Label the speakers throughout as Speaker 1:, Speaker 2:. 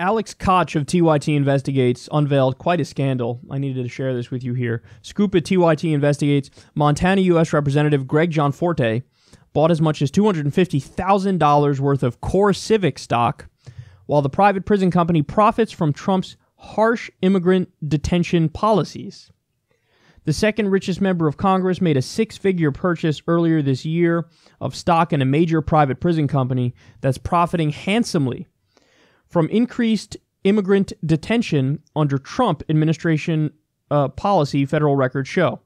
Speaker 1: Alex Koch of TYT Investigates unveiled quite a scandal. I needed to share this with you here. Scoop at TYT Investigates. Montana U.S. Representative Greg Gianforte bought as much as $250,000 worth of Core Civic stock, while the private prison company profits from Trump's harsh immigrant detention policies. The second richest member of Congress made a six-figure purchase earlier this year of stock in a major private prison company that's profiting handsomely from increased immigrant detention under Trump administration policy, federal records show.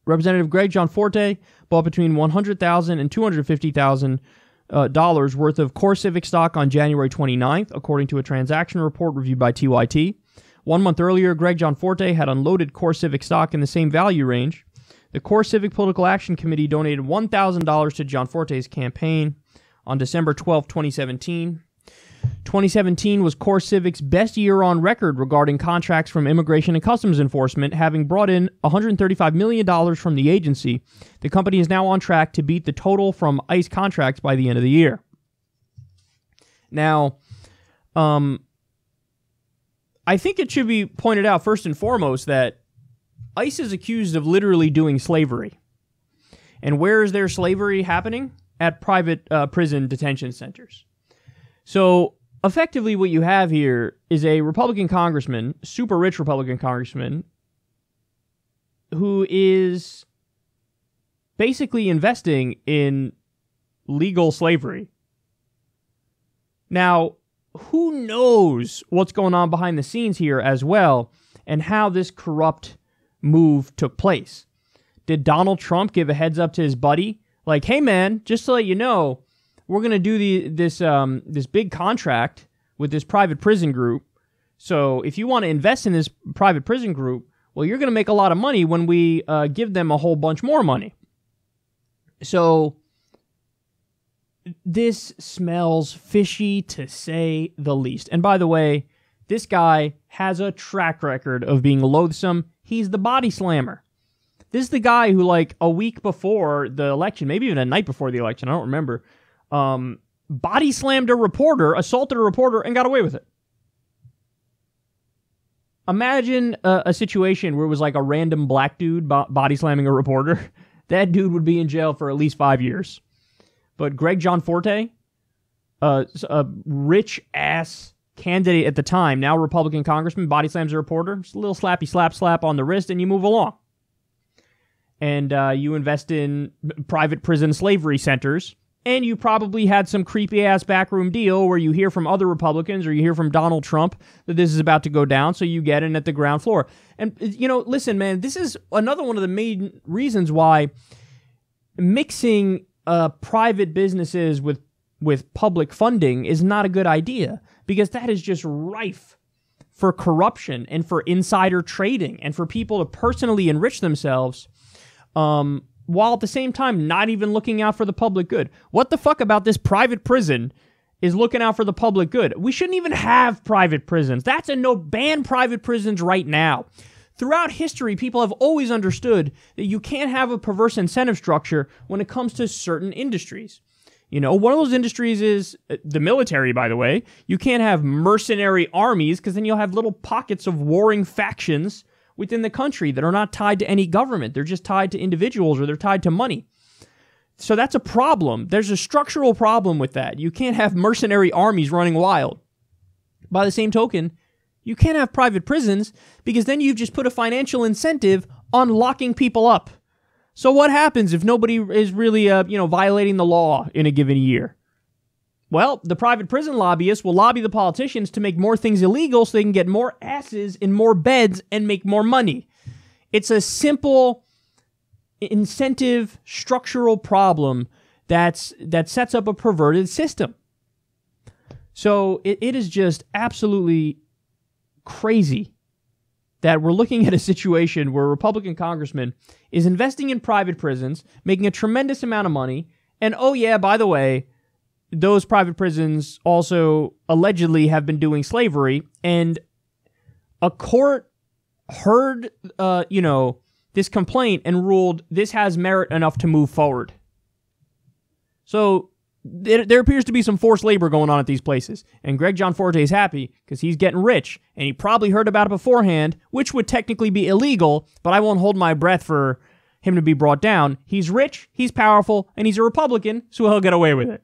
Speaker 1: Representative Greg Gianforte bought between $100,000 and $250,000 worth of Core Civic stock on January 29th, according to a transaction report reviewed by TYT. 1 month earlier, Greg Gianforte had unloaded Core Civic stock in the same value range. The Core Civic Political Action Committee donated $1,000 to Gianforte's campaign on December 12, 2017. 2017 was Core Civic's best year on record regarding contracts from Immigration and Customs Enforcement, having brought in $135 million from the agency. The company is now on track to beat the total from ICE contracts by the end of the year. Now, I think it should be pointed out first and foremost that ICE is accused of literally doing slavery. And where is their slavery happening? At private prison detention centers. So effectively what you have here is a Republican congressman, super rich Republican congressman, who is basically investing in legal slavery. Now, who knows what's going on behind the scenes here as well and how this corrupt move took place? Did Donald Trump give a heads up to his buddy? Like, hey man, just to let you know, we're going to do this big contract with this private prison group. So if you want to invest in this private prison group, well, you're going to make a lot of money when we give them a whole bunch more money. So this smells fishy, to say the least. And by the way, this guy has a track record of being loathsome. He's the body slammer. This is the guy who, like, a week before the election, maybe even a night before the election, I don't remember, body slammed a reporter, assaulted a reporter, and got away with it. Imagine a situation where it was like a random black dude body slamming a reporter. That dude would be in jail for at least 5 years. But Greg Gianforte, a rich-ass candidate at the time, now Republican congressman, body slams a reporter. Just a little slappy slap on the wrist, and you move along. And you invest in private prison slavery centers, and you probably had some creepy-ass backroom deal where you hear from other Republicans or you hear from Donald Trump that this is about to go down, so you get in at the ground floor. And, you know, listen, man, this is another one of the main reasons why mixing private businesses with public funding is not a good idea, because that is just rife for corruption and for insider trading and for people to personally enrich themselves while at the same time not even looking out for the public good. What the fuck about this private prison is looking out for the public good? We shouldn't even have private prisons. That's a no. Ban private prisons right now. Throughout history, people have always understood that you can't have a perverse incentive structure when it comes to certain industries. You know, one of those industries is the military, by the way. You can't have mercenary armies because then you'll have little pockets of warring factions within the country that are not tied to any government. They're just tied to individuals or they're tied to money. So that's a problem. There's a structural problem with that. You can't have mercenary armies running wild. By the same token, you can't have private prisons because then you've just put a financial incentive on locking people up. So what happens if nobody is really, violating the law in a given year? Well, the private prison lobbyists will lobby the politicians to make more things illegal so they can get more asses in more beds and make more money. It's a simple incentive structural problem that sets up a perverted system. So it is just absolutely crazy that we're looking at a situation where a Republican congressman is investing in private prisons, making a tremendous amount of money, and oh yeah, by the way, those private prisons also allegedly have been doing slavery, and a court heard, this complaint and ruled this has merit enough to move forward. So there appears to be some forced labor going on at these places. And Greg Gianforte is happy because he's getting rich, and he probably heard about it beforehand, which would technically be illegal, but I won't hold my breath for him to be brought down. He's rich, he's powerful, and he's a Republican, so he'll get away with it.